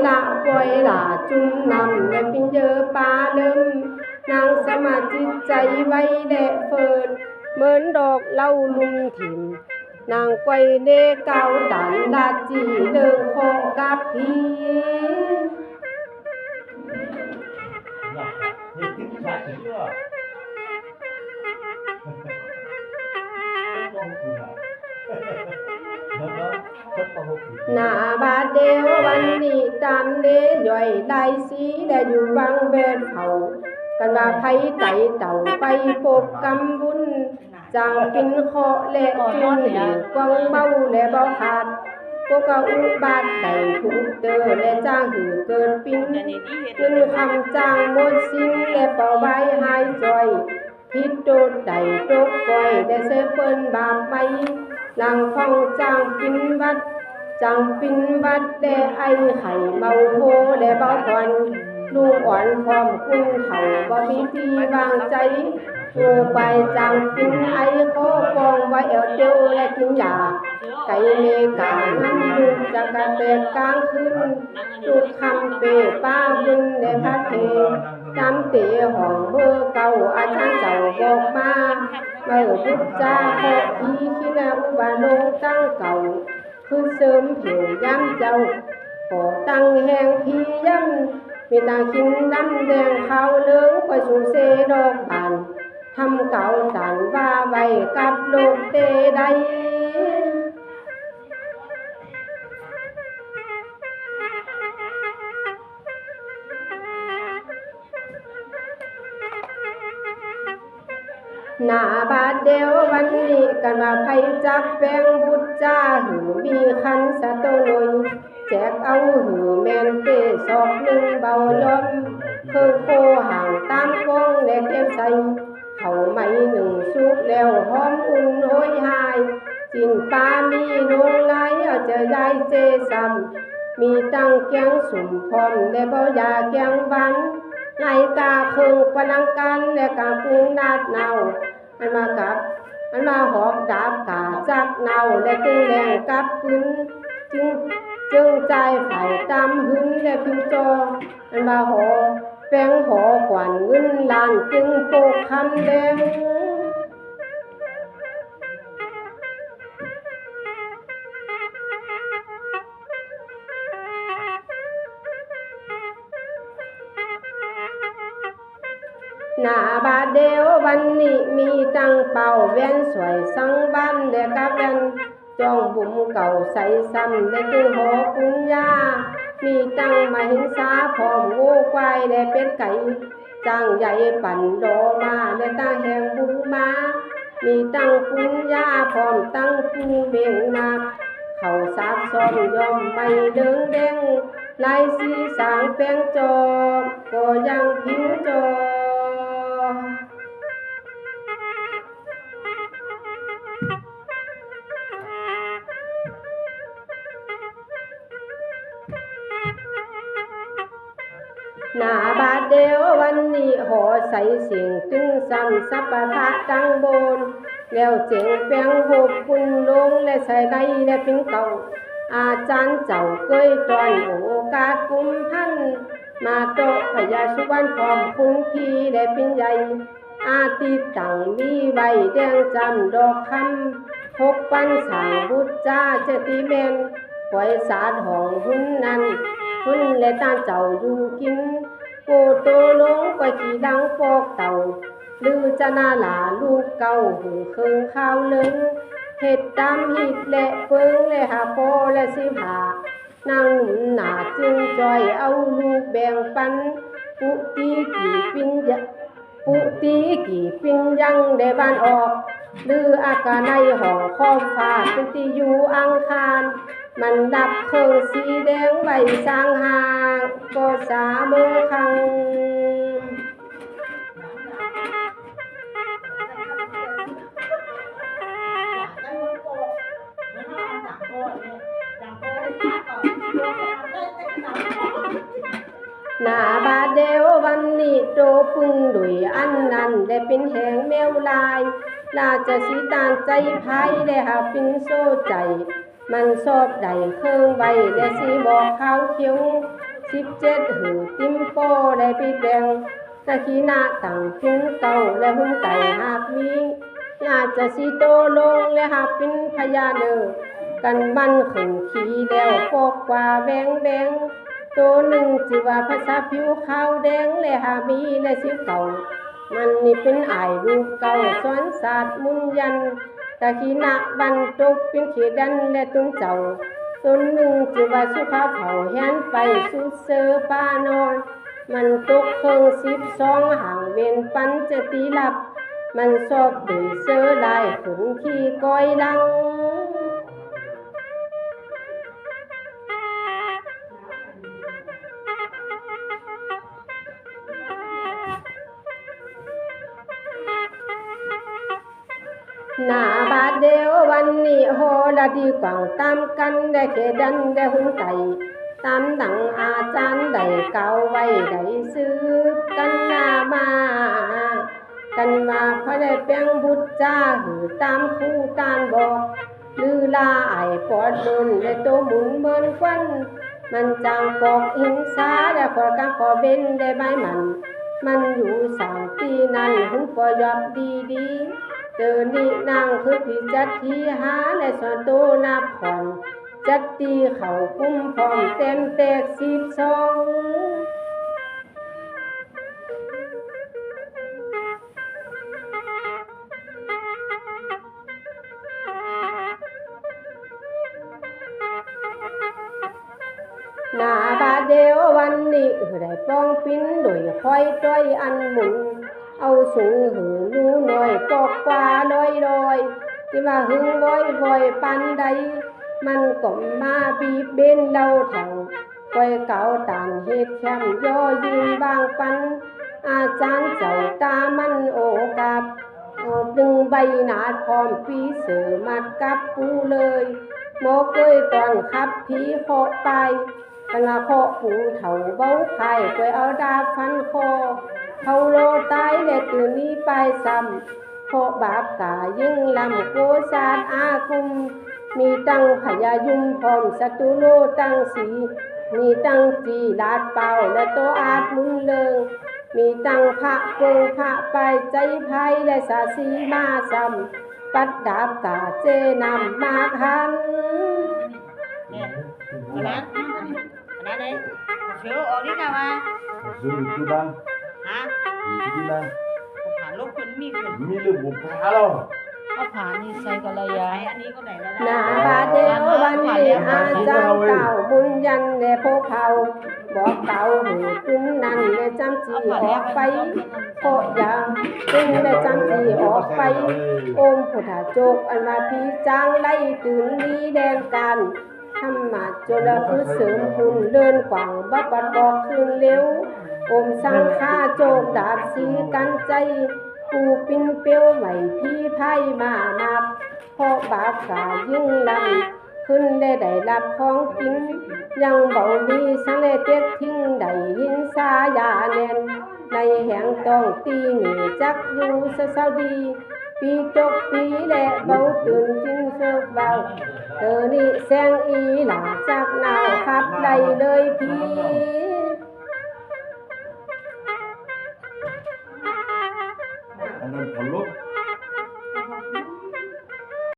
ละปล่อยหลาจุ่มนำและเป็นเยอะปลาเริ่มนางสมาจิตใจไว้แดะเฟิดเหมือนดอกเล่าลุมถิ่มนางไกวเด้เก่าดันลาจีเดิงคอกับพีหน้าบาดเดียววันนี้ตามเดย่อยได้สีได้อยู่วังเวรเขากันว่าไผไต่เต่าไปพบกำบุญจางกินเคาะและจุนอยู่กวางเบาและเบาขาดก็กะอุบาทใดถูกเตอและจ้างหือเกินปิ้นเงินคำจ้างหมดสิ้นและเป่าใบหายจอยพิดโดดใดโดกก้อยได้เสเปิ้นบาปไปหลังฟังจ้างปินวัดจังปินวัดแด่ไอไข่เบาโพแด่เบาควันลูกอ่อนพร้อมคุณเถ่าบ่มีที่วางใจโง่ไปจังปินไอโคปองไว้เอวเดียวและกินยาไก่เมกาน้ำลูกจะกระแตกกลางคืนลูกคำเปป้าบุญแด่พระเทจำเตะห้องเบอร์เก่าอาจารย์เจ้าบอกมาเมื่อพุทธเจ้าขอพีขี้นาอุบาโลตั้งเก่าคือเสริมผิวย้ำเจ้าขอตั้งแห่งพีย้ำมีตาขินดำแดงขาวเหลืองไปสู่เสดอกบานทำเก่าจานว่าไว้กับโลกเตใดหน้าบาดเดียววันนี้กันว่าไผจักแป้งบุตรจ้าหือมีคันสะโตลอยแจกเอาหือแมนเตศอกหนึ่งเบายอมเครื่องโคห่างตามกองและเก็บใส่เขาไม่หนึ่งสุกแล้วหอมอุ่นโหยหายจินปลามีนงไหลเอาจะได้เจซ้ำมีตั้งแกงสุ่มพร้อมและเบายาแกงวันในกาเคืองปนังกันและกากุ้งนาดเนามันมาหอบดาบกาจักเนาและตึงแรงกับปืนจึงใจฝ่ายตามหึนและพิวจอมันมาหอแป้งหอขวัญเงินล้านจึงโปกคำแดงหน้าบาดเดียววันนี้มีตั้งเป่าแว่นสวยสังบ้านและกับแว่นจองบุ๋มเก่าใส่ซ้ำและจึงหอปุญญามีตั้งมาหิงสาพร้อมงูควายและเป็ดไก่จ้างใหญ่ปั่นโดมาและตั้งแห่งบูมามีตั้งปุญญาพร้อมตั้งปูเบ่งมาเขาซักซ้อมยอมไม่เดิงแดงลายสีสางแป้งจอก็ยังผิวจอหน้าบาดเดียววันนี้หอใส่เสียงตึงซ้ำสัปปะทะตั้งบนแล้วเจ๋งแป้งหบคุณลงและใส่ได้และเป็นเก่าอาจารย์เจ้าเคยตอนโอกาสกุมพันมาโตพญาสุวรรณพร้อมคุณพี่และเป็นใหญ่อาทิตย์ตั้งมีใบแดงจำดอกคำพบปันสางบุตรจ้าเจติเมนปล่อยสาดห้องหุ่นนั้นหุ่นและตาเจ้าอยู่กินโกโตลงก็ขี่ดังฟอกเต่าลือจะนาหลาลูกเก่าหูเคืองข้าวลึงเห็ดดำหิดและเฟิงและหาโปและสิผานางหนุนหนาจึงจอยเอาลูกแบ่งปันปุตีกี่ปินยังได้บ้านออกลืออากาในห้องคอมฟ้าเป็นที่อยู่อังคารมันดับเครื่องสีแดงใบสร้างหางก็สาเมื่อคังหน้าบาดเดียววันนี้โตพึ่งดุยอันนั้นได้เป็นแหงแมวลายราชสีตานใจไพ่ได้หาเป็นโซ่ใจ มันชอบใดเครื่องใบและสีบอกขาวเขียว17หือติ้มโป้ได้ปิดแดงตะขี้หน้าต่างพิ้นเก่าและหุ้มไก่หากมีน่าจะสีโตลงและหากเป็นพญาเนอกันบันขึ้นขี่แล้วปกกว่าแบงแบงตัวหนึ่งจิว่าภาษาผิวขาวแดงและหามีและสีเก่ามันนี่เป็นอายลูกเก่าสอนศาสตร์มุนยันตะขี้หน้าบันตกเป็นเขดันและตุ้งเจ้าตนหนึ่งจิว่าสุขาเผาแหนไปสุดเสือป้านอนมันตกเครื่อง12ห่างเวียนปันจะตีหลับมันชอบดื้อเสือได้ขึ้นขี้ก้อยลังหน้าบาดเดียววันนี้โหละดีกว่างตามกันได้เขดันได้หุ่นไก่ตามดังอาจารย์ได้เก่าไว้ได้สืบกันหน้ามากันว่าพระได้แป้งบุตรจ้าหือตามคู่ตานบอกลือลาไอปอดมุนและโตหมุนเมินควันมันจางปอกหินสาและขอกังขอเบนได้ใบมันอยู่3 ปีนั้นหุ่นปอยอบดีเจอนี่นางคือที่จัดที่หาและสอนโตนับผ่อนจัดตีเขาคุ้มพร้อมเต็มแตก12หน้าบาดเดียววันนี้ได้ป้องปิ้นโดยคอยต้อยอันหมุนเอาสูงหือนูหน่อยปอกกว่าลอยที่ว่าหึงวอยปันใดมันก็มาบีบเบนเราแถวคอยเก่าตานเหตุแคมย่อยืนบางปันอาจารย์เจ้าตามันโอกาสดึงใบหนาพร้อมปีเสือมัดกับปูเลยโมเกยตอนขับผีเคาะไปกันละเคาะปูเถาเบ้าไข่คอยเอาดาบฟันคอเขาโลตายและตื่นนี้ไปซ้ำเพราะบาปกายิ่งลำโกศาสอาคุมมีตั้งพญายุมพร้อมศัตรูโลตั้งสีมีตั้งจีลาดเป่าและโตอาจมุนเลิงมีตั้งพระเปิงพระไปใจภัยและสาสีมาซ้ำปัดดาบกาเจนำมาทันỞ đây chiếu ở đi nào mà Dừng cứ đang hả cứ đang phá lúc con mi con mi lực một phá đâu เอาผานี่ใส่ก็เลยยา cái anh đi con này là หน้าบาดเดียววันนี้อาจารย์เก่าบุญยันและพวกเขาบอกเก่าหูขึ้นนั่นและจำจีออกไปโคยาขึ้นและจำจีออกไปโอมพุทธโจกอันว่าพี่จางไล่ตื่นดีแดนกันทำมาจนคือเสริมคุณเดินกว่างบัดบอกคืนเร็วโอมสังฆาโจกดาบสีกันใจกูปินเปียวไหวพี่ไพ่มานับเพราะบาปกายิ่งลำขึ้นได้รับของกินยังเบามีสังเลเต็กทิ้งได้หินสายาแน่นในแห่งต้องตีหนีจักอยู่เศร้าดีปีจกปีและเบาตื่นจินเสือกเบาเธอนี่แสงอีหล่าจากหนาวขับได้เลยพี่anh em còn lúc